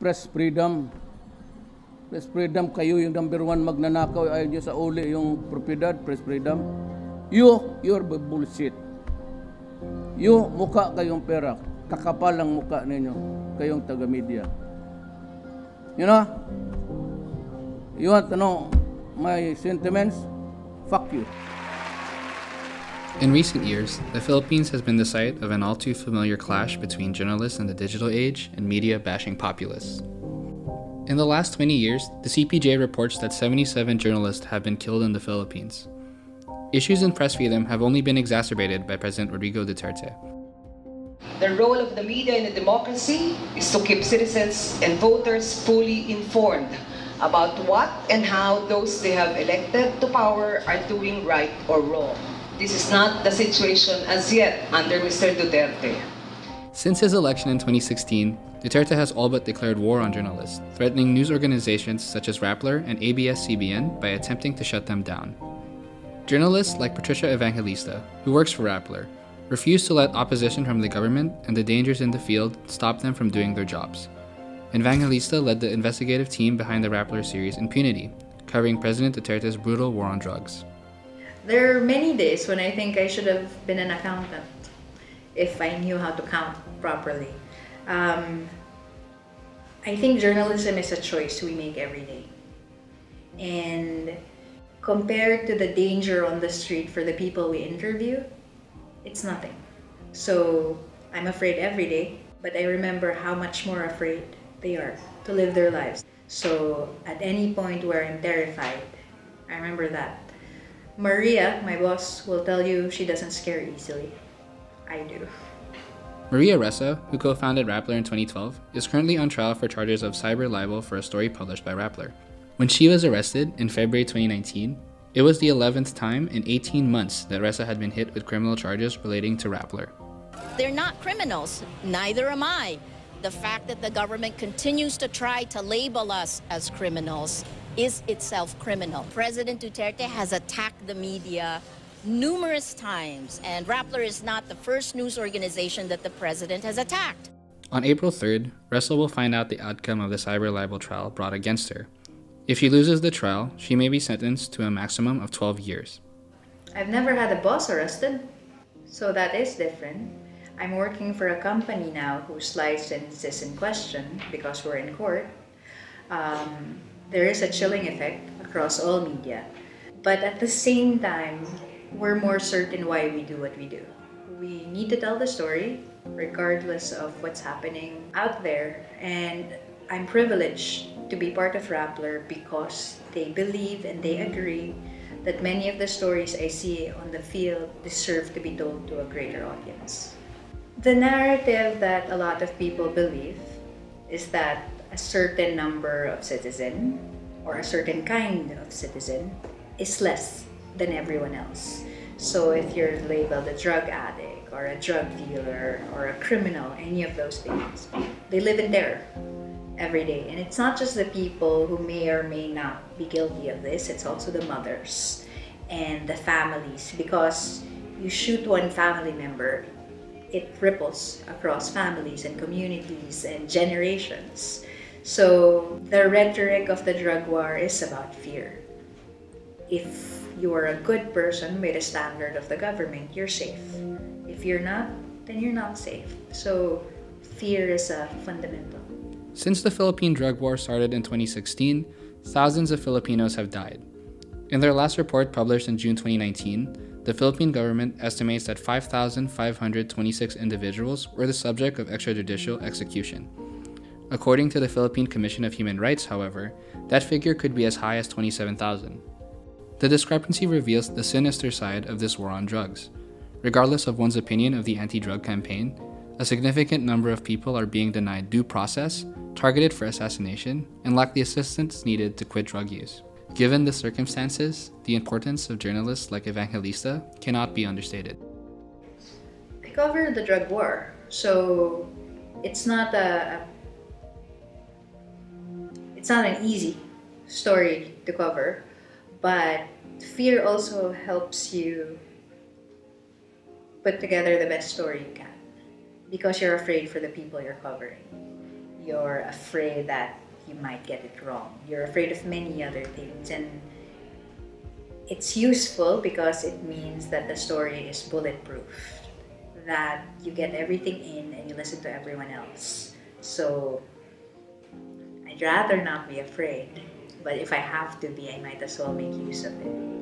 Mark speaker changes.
Speaker 1: press freedom. Press freedom, kayo yung number one magnanakaw, ayaw nyo sa uli yung propiedad, press freedom. You're bullshit. Mukha kayong pera. Kakapal ang mukha ninyo, kayong taga-media. You know? You want to know my sentiments? Fuck you.
Speaker 2: In recent years, the Philippines has been the site of an all too familiar clash between journalists in the digital age and media bashing populists. In the last 20 years, the CPJ reports that 77 journalists have been killed in the Philippines. Issues in press freedom have only been exacerbated by President Rodrigo Duterte.
Speaker 3: The role of the media in a democracy is to keep citizens and voters fully informed about what and how those they have elected to power are doing right or wrong. This is not the situation as yet under Mr. Duterte.
Speaker 2: Since his election in 2016, Duterte has all but declared war on journalists, threatening news organizations such as Rappler and ABS-CBN by attempting to shut them down. Journalists like Patricia Evangelista, who works for Rappler, refuse to let opposition from the government and the dangers in the field stop them from doing their jobs. Evangelista led the investigative team behind the Rappler series Impunity, covering President Duterte's brutal war on drugs.
Speaker 4: There are many days when I think I should have been an accountant if I knew how to count properly. I think journalism is a choice we make every day. And compared to the danger on the street for the people we interview, it's nothing. So I'm afraid every day, but I remember how much more afraid they are to live their lives. So at any point where I'm terrified, I remember that. Maria, my boss, will tell you she doesn't scare easily. I do.
Speaker 2: Maria Ressa, who co-founded Rappler in 2012, is currently on trial for charges of cyber libel for a story published by Rappler. When she was arrested in February 2019, it was the 11th time in 18 months that Ressa had been hit with criminal charges relating to Rappler.
Speaker 5: They're not criminals, neither am I. The fact that the government continues to try to label us as criminals is itself criminal. President Duterte has attacked the media numerous times, and Rappler is not the first news organization that the president has attacked.
Speaker 2: On April 3rd, Ressa will find out the outcome of the cyber libel trial brought against her. If she loses the trial, she may be sentenced to a maximum of 12 years.
Speaker 4: I've never had a boss arrested, so that is different. I'm working for a company now whose license is in question because we're in court. There is a chilling effect across all media, but at the same time, we're more certain why we do what we do. We need to tell the story regardless of what's happening out there, and I'm privileged to be part of Rappler because they believe and they agree that many of the stories I see on the field deserve to be told to a greater audience. The narrative that a lot of people believe is that a certain number of citizens or a certain kind of citizen is less than everyone else. So if you're labeled a drug addict or a drug dealer or a criminal, any of those things, they live in terror every day. And it's not just the people who may or may not be guilty of this, it's also the mothers and the families, because you shoot one family member, it ripples across families and communities and generations. So the rhetoric of the drug war is about fear. If you are a good person by the standard of the government, you're safe. If you're not, then you're not safe. So fear is a fundamental.
Speaker 2: Since the Philippine drug war started in 2016, thousands of Filipinos have died. In their last report published in June 2019, the Philippine government estimates that 5,526 individuals were the subject of extrajudicial execution. According to the Philippine Commission of Human Rights, however, that figure could be as high as 27,000. The discrepancy reveals the sinister side of this war on drugs. Regardless of one's opinion of the anti-drug campaign, a significant number of people are being denied due process, targeted for assassination, and lack the assistance needed to quit drug use. Given the circumstances, the importance of journalists like Evangelista cannot be understated.
Speaker 4: I cover the drug war, so it's not an easy story to cover, but fear also helps you put together the best story you can because you're afraid for the people you're covering. You're afraid that you might get it wrong. You're afraid of many other things. And it's useful because it means that the story is bulletproof, that you get everything in and you listen to everyone else. So I'd rather not be afraid, but if I have to be, I might as well make use of it.